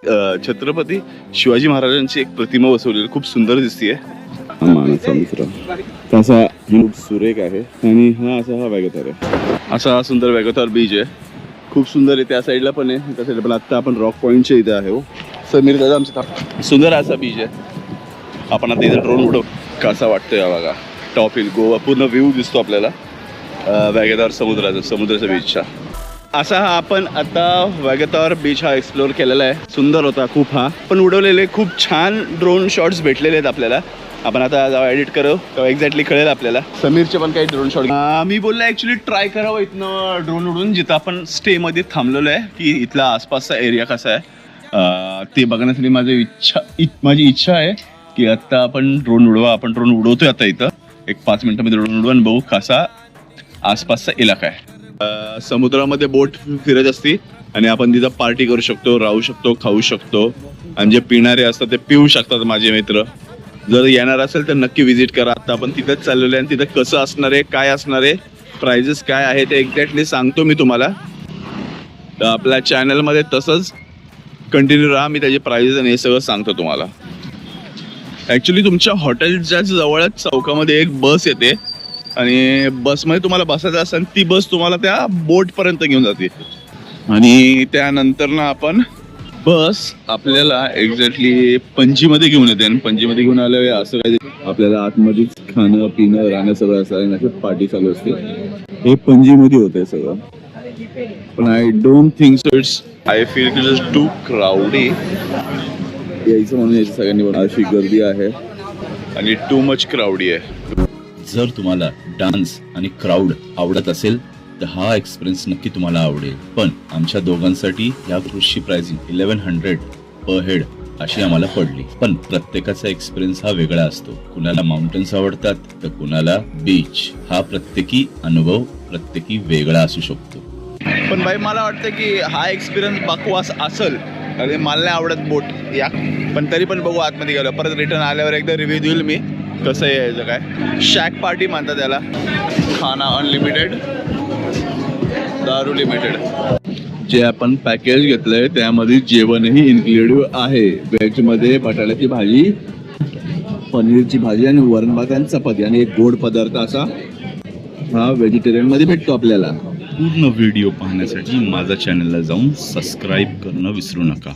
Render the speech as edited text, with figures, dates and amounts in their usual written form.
छत्रपती शिवाजी महाराजांची एक प्रतिमा बसवलेली खूप सुंदर दिसतीये. मानाचा मित्र तसा खूप सुरेख आहे आणि हा वॅगतार आहे. असा हा सुंदर वॅगतार बीच आहे. खूप सुंदर आहे. त्या साईडला पण आहे, त्या साईडला पण. आता आपण रॉक पॉईंटच्या इथे आहे. समीर दादा आमचा सुंदर असा बीच आहे. आपण आता इथे ड्रोन उडव कसा वाटतोय बघा. टॉप हिल गोवा पूर्ण व्ह्यू दिसतो आपल्याला वॅगतार समुद्राच्या बीचचा. असा हा आपण आता वॅगतार बीच हा एक्सप्लोअर केलेला आहे. सुंदर होता खूप. हा पण उडवलेले खूप छान ड्रोन शॉट्स भेटलेले आहेत आपल्याला. आपण आता जेव्हा एडिट करू तेव्हा एक्झॅक्टली कळेल आपल्याला. समीरचे पण काही ड्रोन शॉट मी बोललो ॲक्च्युली ट्राय करावं इथनं ड्रोन उडून जिथं आपण स्टेमध्ये थांबलेलो आहे की इथला आसपासचा एरिया कसा आहे ते बघण्यासाठी माझी इच्छा आहे की आत्ता आपण ड्रोन उडवा. आपण ड्रोन उडवतोय आता इथं. एक 5 मिनिटांमध्ये ड्रोन उडवा आणि बघू कसा आसपासचा इलाका आहे. समुद्रामध्ये बोट फिरत असते आणि आपण तिथं पार्टी करू शकतो, राहू शकतो, खाऊ शकतो आणि जे पिणारे असतात ते पिऊ शकतात. माझे मित्र जर येणार असेल तर नक्की व्हिजिट करा. आता आपण तिथंच चाललेलो आहे आणि तिथं कसं असणार आहे, काय असणार आहे, प्राइजेस काय आहे ते एक्झॅक्टली सांगतो मी तुम्हाला. तर आपल्या चॅनलमध्ये तसंच कंटिन्यू राहा. मी त्याचे प्राइजेस आणि हे सगळं सांगतो तुम्हाला. ॲक्च्युली तुमच्या हॉटेलच्या जवळच चौकामध्ये एक बस येते आणि बसमध्ये तुम्हाला बसायचं असेल ती बस तुम्हाला त्या बोटपर्यंत घेऊन जाते आणि त्यानंतर ना आपण बस आपल्याला एक्झॅक्टली पणजीमध्ये घेऊन येते. आणि पणजीमध्ये घेऊन आल्यावर असं काय आपल्याला आतमध्येच खाणं पिणं राहणं सगळं असं आणि पार्टी चालू असते. हे पणजीमध्ये होतंय सगळं. पण I don't think so I feel it is too crowdy यायचं म्हणून यायचं सगळ्यांनी. अशी गर्दी आहे आणि टू मच क्राउडी आहे. जर तुम्हाला डान्स आणि क्राऊड आवडत असेल तर हा एक्सपिरियन्स नक्की तुम्हाला आवडेल. पण आमच्या दोघांसाठी या क्रूजची प्राइसिंग 1100 पर हेड अशी आम्हाला पडली. पण प्रत्येकाचा एक्सपिरियन्स हा वेगळा असतो. कुणाला माउंटन्स आवडतात तर कुणाला बीच. हा प्रत्येकी अनुभव प्रत्येकी वेगळा असू शकतो. पण भाई मला वाटतं की हा एक्सपिरियन्स बकवास असेल आणि मला नाही आवडत बोट या. पण तरी पण बघू आतमध्ये गेलो परत रिटर्न आल्यावर एकदा रिव्ह्यू देईल मी कसं यायचं काय. शॅक पार्टी म्हणतात त्याला. खाना अनलिमिटेड, दारू लिमिटेड. जे आपण पॅकेज घेतलंय त्यामध्ये जेवणही इन्क्लुडेड आहे. व्हेजमध्ये बटाट्याची भाजी, पनीरची भाजी आणि वरण भात आणि चपाती आणि एक गोड पदार्थ असा हा व्हेजिटेरियनमध्ये भेटतो आपल्याला. पूर्ण व्हिडिओ पाहण्यासाठी माझ्या चॅनलला जाऊन सबस्क्राईब करणं विसरू नका.